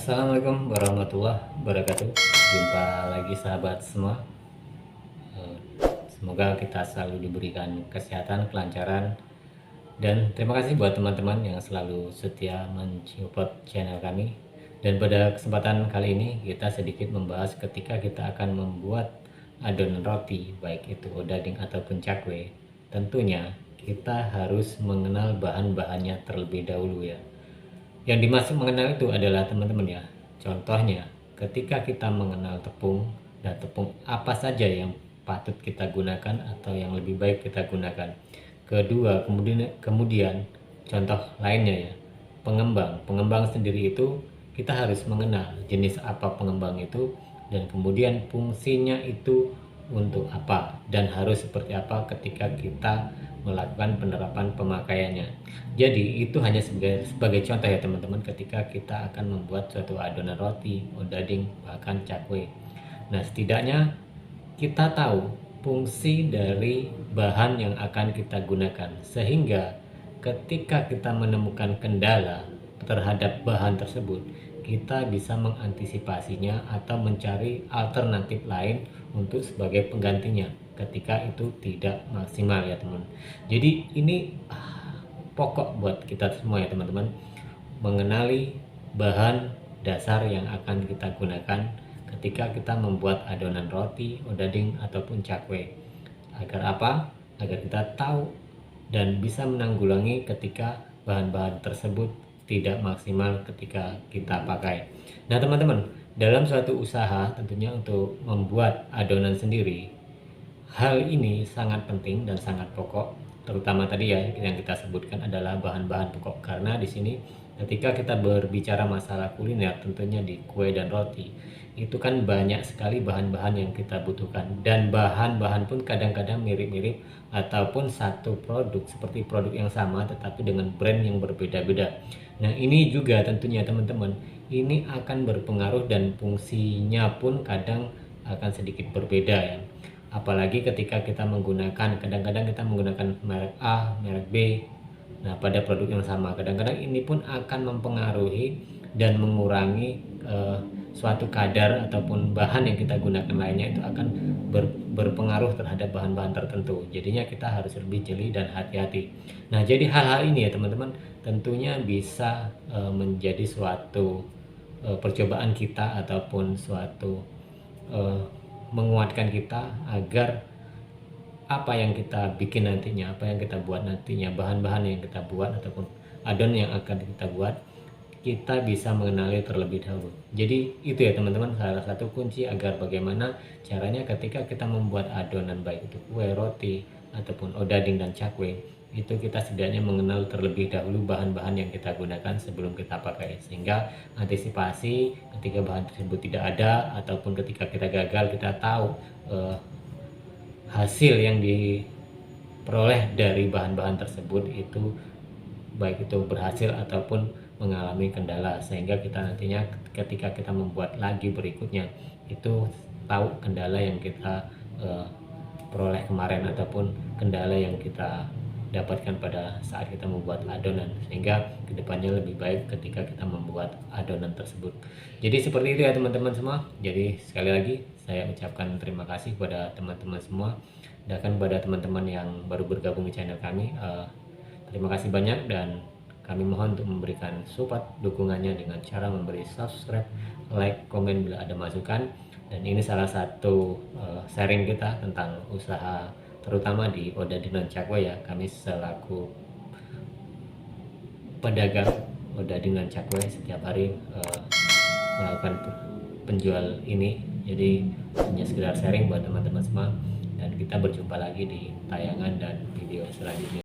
Assalamualaikum warahmatullahi wabarakatuh. Jumpa lagi sahabat semua. Eh, Semoga kita selalu diberikan kesehatan, kelancaran, dan terima kasih buat teman-teman yang selalu setia mensupport channel kami. Dan pada kesempatan kali ini kita sedikit membahas ketika kita akan membuat adonan roti, baik itu odading ataupun cakwe. Tentunya kita harus mengenal bahan-bahannya terlebih dahulu ya. Yang dimaksud mengenal itu adalah teman-teman ya. Contohnya, ketika kita mengenal tepung dan tepung apa saja yang patut kita gunakan atau yang lebih baik kita gunakan. Kedua, kemudian contoh lainnya ya, pengembang. Pengembang sendiri itu kita harus mengenal jenis apa pengembang itu dan kemudian fungsinya itu untuk apa dan harus seperti apa ketika kita melakukan penerapan pemakaiannya. Jadi itu hanya sebagai contoh ya teman-teman, ketika kita akan membuat suatu adonan roti, odading, bahkan cakwe. Nah, setidaknya kita tahu fungsi dari bahan yang akan kita gunakan, sehingga ketika kita menemukan kendala terhadap bahan tersebut, kita bisa mengantisipasinya atau mencari alternatif lain untuk sebagai penggantinya ketika itu tidak maksimal ya teman. Jadi ini pokok buat kita semua ya teman-teman, mengenali bahan dasar yang akan kita gunakan ketika kita membuat adonan roti, odading ataupun cakwe. Agar apa? Agar kita tahu dan bisa menanggulangi ketika bahan-bahan tersebut tidak maksimal ketika kita pakai. Nah teman-teman, dalam suatu usaha tentunya untuk membuat adonan sendiri, hal ini sangat penting dan sangat pokok, terutama tadi ya yang kita sebutkan adalah bahan-bahan pokok, karena di sini ketika kita berbicara masalah kuliner tentunya di kue dan roti itu kan banyak sekali bahan-bahan yang kita butuhkan, dan bahan-bahan pun kadang-kadang mirip-mirip ataupun satu produk seperti produk yang sama tetapi dengan brand yang berbeda-beda. Nah ini juga tentunya teman-teman, ini akan berpengaruh dan fungsinya pun kadang akan sedikit berbeda ya. Apalagi ketika kita menggunakan, kadang-kadang kita menggunakan merek A, merek B. Nah pada produk yang sama kadang-kadang ini pun akan mempengaruhi dan mengurangi suatu kadar ataupun bahan yang kita gunakan lainnya itu akan berpengaruh terhadap bahan-bahan tertentu. Jadinya kita harus lebih jeli dan hati-hati. Nah jadi hal-hal ini ya teman-teman tentunya bisa menjadi suatu percobaan kita ataupun suatu menguatkan kita agar apa yang kita bikin nantinya, apa yang kita buat nantinya, bahan-bahan yang kita buat ataupun adonan yang akan kita buat, kita bisa mengenali terlebih dahulu. Jadi itu ya teman-teman, salah satu kunci agar bagaimana caranya ketika kita membuat adonan baik itu kue, roti ataupun odading dan cakwe, itu kita setidaknya mengenal terlebih dahulu bahan-bahan yang kita gunakan sebelum kita pakai, sehingga antisipasi ketika bahan tersebut tidak ada ataupun ketika kita gagal, kita tahu hasil yang diperoleh dari bahan-bahan tersebut itu baik itu berhasil ataupun mengalami kendala, sehingga kita nantinya ketika kita membuat lagi berikutnya itu tahu kendala yang kita peroleh kemarin ataupun kendala yang kita dapatkan pada saat kita membuat adonan, sehingga kedepannya lebih baik ketika kita membuat adonan tersebut. Jadi seperti itu ya teman-teman semua. Jadi sekali lagi saya ucapkan terima kasih kepada teman-teman semua, dan kepada teman-teman yang baru bergabung di channel kami, terima kasih banyak, dan kami mohon untuk memberikan support dukungannya dengan cara memberi subscribe, like, komen bila ada masukan. Dan ini salah satu sharing kita tentang usaha terutama di odading dan cakwe ya. Kami selaku pedagang odading dan cakwe setiap hari melakukan penjual ini. Jadi hanya sekedar sharing buat teman-teman semua, dan kita berjumpa lagi di tayangan dan video selanjutnya.